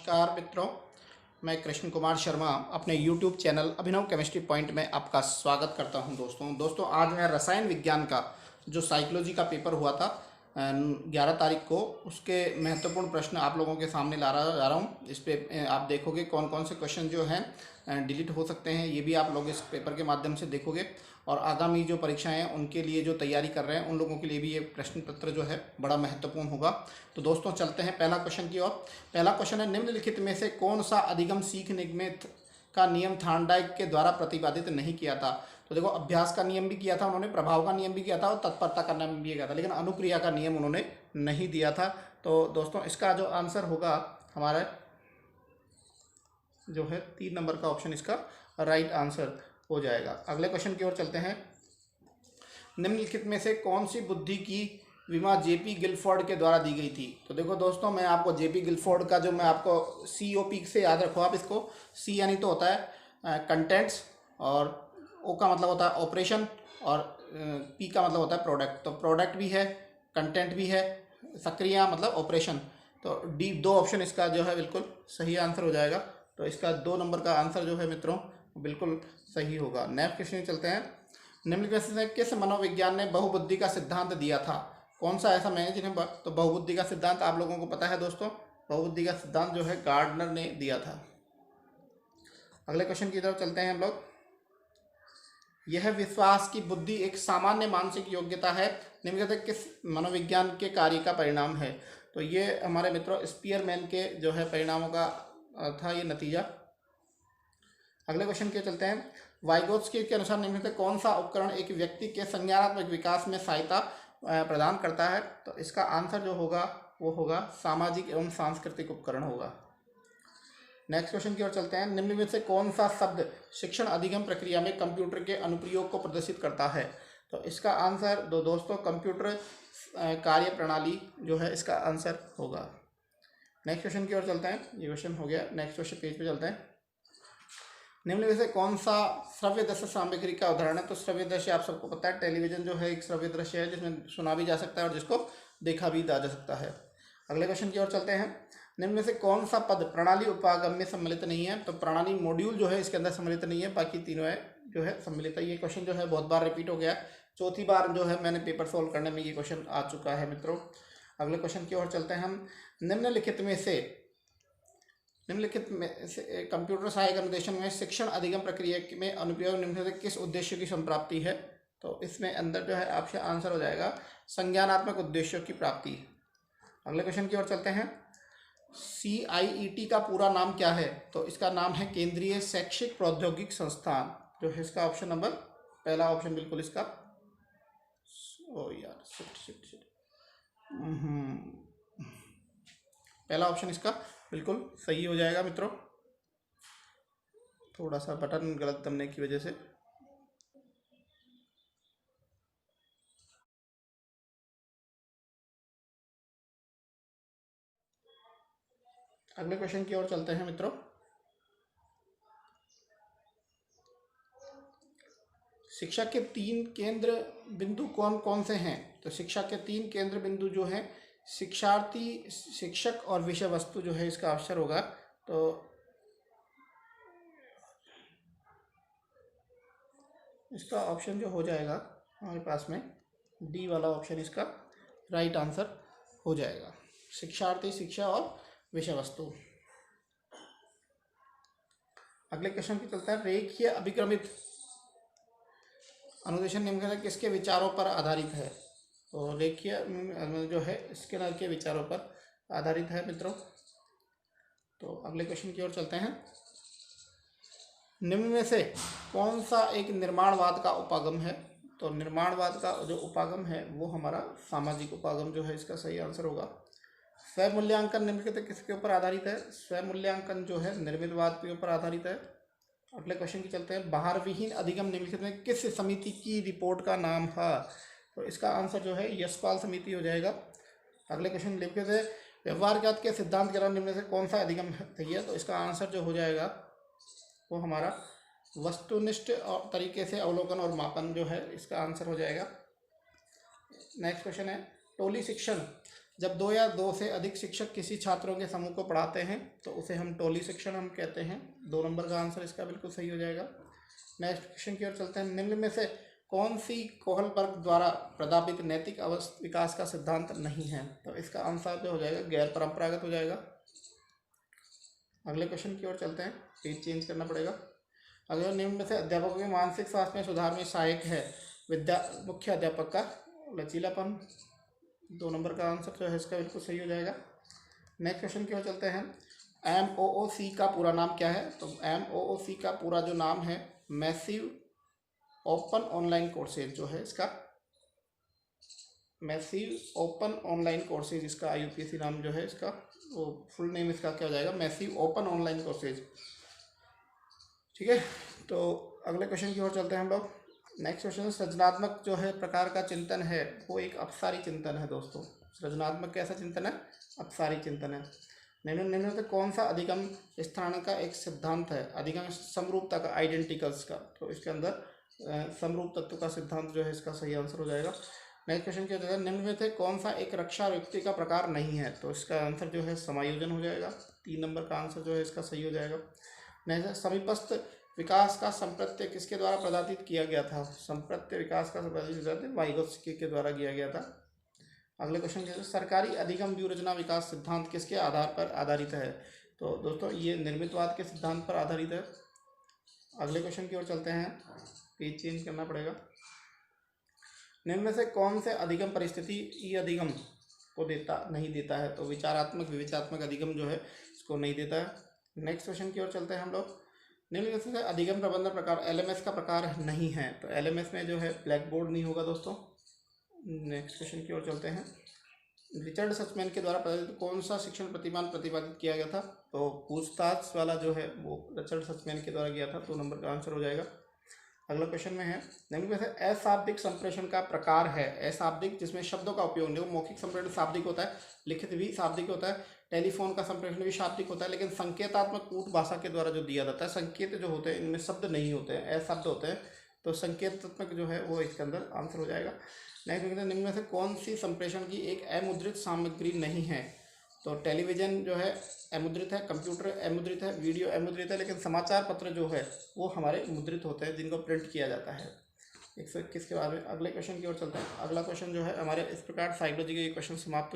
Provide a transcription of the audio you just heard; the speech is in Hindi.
नमस्कार मित्रों, मैं कृष्ण कुमार शर्मा अपने YouTube चैनल अभिनव केमिस्ट्री पॉइंट में आपका स्वागत करता हूं। दोस्तों आज मैं रसायन विज्ञान का जो साइकोलॉजी का पेपर हुआ था 11 तारीख को, उसके महत्वपूर्ण प्रश्न आप लोगों के सामने ला रहा हूं। इस पे आप देखोगे कौन कौन से क्वेश्चन जो हैं डिलीट हो सकते हैं, ये भी आप लोग इस पेपर के माध्यम से देखोगे। और आगामी जो परीक्षाएं हैं उनके लिए जो तैयारी कर रहे हैं उन लोगों के लिए भी ये प्रश्न पत्र जो है बड़ा महत्वपूर्ण होगा। तो दोस्तों चलते हैं पहला क्वेश्चन की ओर। पहला क्वेश्चन है, निम्नलिखित में से कौन सा अधिगम सीख निगमित का नियम थॉर्नडाइक के द्वारा प्रतिपादित नहीं किया था। तो देखो, अभ्यास का नियम भी किया था उन्होंने, प्रभाव का नियम भी किया था और तत्परता का नियम भी किया था, लेकिन अनुक्रिया का नियम उन्होंने नहीं दिया था। तो दोस्तों इसका जो आंसर होगा हमारा जो है 3 नंबर का ऑप्शन इसका राइट आंसर हो जाएगा। अगले क्वेश्चन की ओर चलते हैं। निम्नलिखित में से कौन सी बुद्धि की विमा जेपी गिलफोर्ड के द्वारा दी गई थी। तो देखो दोस्तों, मैं आपको जेपी गिलफोर्ड का जो मैं आपको COP से याद रखो आप इसको। C यानी तो होता है कंटेंट्स, और O का मतलब होता है ऑपरेशन, और P का मतलब होता है प्रोडक्ट। तो प्रोडक्ट भी है, कंटेंट भी है, सक्रिया मतलब ऑपरेशन। तो D 2 ऑप्शन इसका जो है बिल्कुल सही आंसर हो जाएगा। तो इसका 2 नंबर का आंसर जो है मित्रों बिल्कुल सही होगा। नेक्स्ट क्वेश्चन चलते हैं। निम्नलिखित में किस मनोविज्ञान ने बहुबुद्धि का सिद्धांत दिया था। कौन सा ऐसा मैं जिन्हें तो बहुबुद्धि का सिद्धांत आप लोगों को पता है दोस्तों। बहुबुद्धि का सिद्धांत जो है गार्डनर ने दिया था। अगले क्वेश्चन की तरफ चलते हैं हम लोग। यह विश्वास की बुद्धि एक सामान्य मानसिक योग्यता है, निम्नलिखित किस मनोविज्ञान के कार्य का परिणाम है। तो ये हमारे मित्रों स्पीयरमैन के जो है परिणामों का था ये नतीजा। अगले क्वेश्चन के चलते हैं। वाइगोत्स्की के अनुसार निम्नलिखित कौन सा उपकरण एक व्यक्ति के संज्ञानात्मक विकास में सहायता प्रदान करता है। तो इसका आंसर जो होगा वो होगा सामाजिक एवं सांस्कृतिक उपकरण होगा। नेक्स्ट क्वेश्चन की ओर चलते हैं। निम्न में से कौन सा शब्द शिक्षण अधिगम प्रक्रिया में कंप्यूटर के अनुप्रयोग को प्रदर्शित करता है। तो इसका आंसर दोस्तों कंप्यूटर कार्य प्रणाली जो है इसका आंसर होगा। नेक्स्ट क्वेश्चन की ओर चलते हैं। ये क्वेश्चन हो गया। नेक्स्ट क्वेश्चन पेज पे चलते हैं। निम्न में से कौन सा श्रव्य दृश्य सामग्री का उदाहरण है। तो श्रव्य दृश्य आप सबको पता है, टेलीविजन जो है एक श्रव्य दृश्य है जिसमें सुना भी जा सकता है और जिसको देखा भी जा सकता है। अगले क्वेश्चन की ओर चलते हैं। निम्न में से कौन सा पद प्रणाली उपागम में सम्मिलित नहीं है। तो प्रणाली मॉड्यूल जो है इसके अंदर सम्मिलित नहीं है, बाकी तीनों है जो है सम्मिलित है। ये क्वेश्चन जो है बहुत बार रिपीट हो गया, चौथी बार जो है मैंने पेपर सोल्व करने में ये क्वेश्चन आ चुका है मित्रों। अगले क्वेश्चन की ओर चलते हैं हम। निम्नलिखित में से कंप्यूटर सहायक अनुदेशन में शिक्षण अधिगम प्रक्रिया में अनुप्रयोग निम्नलिखित से किस उद्देश्य की संप्राप्ति है। तो इसमें अंदर जो है आपसे आंसर हो जाएगा संज्ञानात्मक उद्देश्यों की प्राप्ति। अगले क्वेश्चन की ओर चलते हैं। CIET का पूरा नाम क्या है। तो इसका नाम है केंद्रीय शैक्षिक प्रौद्योगिक संस्थान, जो है इसका ऑप्शन नंबर पहला ऑप्शन बिल्कुल इसका पहला ऑप्शन इसका बिल्कुल सही हो जाएगा मित्रों। थोड़ा सा बटन गलत दबने की वजह से। अगले क्वेश्चन की ओर चलते हैं मित्रों। शिक्षा के 3 केंद्र बिंदु कौन कौन से हैं। तो शिक्षा के 3 केंद्र बिंदु जो हैं शिक्षार्थी, शिक्षक और विषय वस्तु जो है इसका अवसर होगा। तो इसका ऑप्शन जो हो जाएगा हमारे पास में D वाला ऑप्शन इसका राइट आंसर हो जाएगा। शिक्षार्थी, शिक्षा और विषय वस्तु। अगले क्वेश्चन की चलता है। रेखीय अभिक्रमित अनुदेशन निम्नलिखित किसके विचारों पर आधारित है। तो रेखीय जो है स्किनर के विचारों पर आधारित है मित्रों। तो अगले क्वेश्चन की ओर चलते हैं। निम्न में से कौन सा एक निर्माणवाद का उपागम है। तो निर्माणवाद का जो उपागम है वो हमारा सामाजिक उपागम जो है इसका सही आंसर होगा। स्वमूल्यांकन निम्नलिखित किसके ऊपर आधारित है। स्वमूल्यांकन जो है निर्मितवाद के ऊपर आधारित है। अगले क्वेश्चन की चलते हैं। बाहर विहीन अधिगम निम्नलिखित में किस समिति की रिपोर्ट का नाम है। तो इसका आंसर जो है यशपाल समिति हो जाएगा। अगले क्वेश्चन लिखित है। व्यवहारवाद के सिद्धांत के निम्न में से कौन सा अधिगम है। तो इसका आंसर जो हो जाएगा वो हमारा वस्तुनिष्ठ तरीके से अवलोकन और मापन जो है इसका आंसर हो जाएगा। नेक्स्ट क्वेश्चन है। टोली शिक्षण जब 2 या 2 से अधिक शिक्षक किसी छात्रों के समूह को पढ़ाते हैं तो उसे हम टोली शिक्षण हम कहते हैं। 2 नंबर का आंसर इसका बिल्कुल सही हो जाएगा। नेक्स्ट क्वेश्चन की ओर चलते हैं। निम्न में से कौन सी कोहलबर्ग द्वारा प्रस्तावित नैतिक विकास का सिद्धांत नहीं है? तो इसका आंसर जो हो जाएगा गैर परंपरागत हो जाएगा। अगले क्वेश्चन की ओर चलते हैं, पेज चेंज करना पड़ेगा। अगले निम्न में से अध्यापकों के मानसिक स्वास्थ्य में सुधार में सहायक है मुख्य अध्यापक का लचीलापन। 2 नंबर का आंसर जो है इसका बिल्कुल सही हो जाएगा। नेक्स्ट क्वेश्चन की ओर चलते हैं। MOOC का पूरा नाम क्या है? तो MOOC का पूरा जो नाम है मैसिव ओपन ऑनलाइन कोर्सेज जो है इसका, मैसिव ओपन ऑनलाइन कोर्सेज इसका IUPAC नाम जो है इसका, वो फुल नेम इसका क्या हो जाएगा? Massive open online courses. ठीक है, तो अगले क्वेश्चन की ओर चलते हैं हम लोग। नेक्स्ट क्वेश्चन, सृजनात्मक जो है प्रकार का चिंतन है वो एक अपसारी चिंतन है दोस्तों। सृजनात्मक कैसा चिंतन है? अपसारी चिंतन है। निम्न से कौन सा अधिगम स्थान का एक सिद्धांत है? अधिगम समरूपता का, आइडेंटिकल्स का। तो इसके अंदर समरूप तत्व का सिद्धांत जो है इसका सही आंसर हो जाएगा। नेक्स्ट क्वेश्चन क्या होता है? निम्न में से कौन सा एक रक्षा युक्ति का प्रकार नहीं है? तो इसका आंसर जो है समायोजन हो जाएगा। 3 नंबर का आंसर जो है इसका सही हो जाएगा। नेक्स्ट, समीपस्थ विकास का संप्रत्य किसके द्वारा प्रदातित किया गया था? संप्रत्य विकास का संप्रत्य वाइगोत्स्की के द्वारा किया गया था। अगले क्वेश्चन क्या है? सरकारी अधिगम व्यूहरचना विकास सिद्धांत किसके आधार पर आधारित है? तो दोस्तों ये निर्मितवाद के सिद्धांत पर आधारित है। अगले क्वेश्चन की ओर चलते हैं, पेज चेंज करना पड़ेगा। निम्न में से कौन से अधिगम परिस्थिति ई अधिगम को नहीं देता है? तो विचारात्मक विवेचनात्मक अधिगम जो है इसको नहीं देता है। नेक्स्ट क्वेश्चन की ओर चलते हैं हम लोग। निम्न में से अधिगम प्रबंधन प्रकार LMS का प्रकार नहीं है? तो LMS में जो है ब्लैक बोर्ड नहीं होगा दोस्तों। नेक्स्ट क्वेश्चन की ओर चलते हैं। रिचर्ड सचमैन के द्वारा प्रदत्त कौन सा शिक्षण प्रतिमान प्रतिपादित किया गया था? तो पूछताछ वाला जो है वो रिचर्ड सचमैन के द्वारा किया था। 2 नंबर का आंसर हो जाएगा। अगला क्वेश्चन में है, निम्न में से अशाब्दिक संप्रेषण का प्रकार है। अशाब्दिक जिसमें शब्दों का उपयोग नहीं हो। मौखिक संप्रेषण शाब्दिक होता है, लिखित भी शाब्दिक होता है, टेलीफोन का संप्रेषण भी शाब्दिक होता है, लेकिन संकेतात्मक कूट भाषा के द्वारा जो दिया जाता है, संकेत जो होते हैं इनमें शब्द नहीं होते हैं, अशब्द होते हैं, तो संकेतात्मक जो है वो इसके अंदर आंसर हो जाएगा। नेक्स्ट, निम्न में से कौन सी संप्रेषण की एक अमुद्रित सामग्री नहीं है? तो टेलीविज़न जो है अमुद्रित है, कंप्यूटर अमुद्रित है, वीडियो अमुद्रित है, लेकिन समाचार पत्र जो है वो हमारे मुद्रित होते हैं जिनको प्रिंट किया जाता है। 121 के बारे में। अगले क्वेश्चन की ओर चलते हैं। अगला क्वेश्चन जो है हमारे इस प्रकार साइकोलॉजी के क्वेश्चन समाप्त हुए।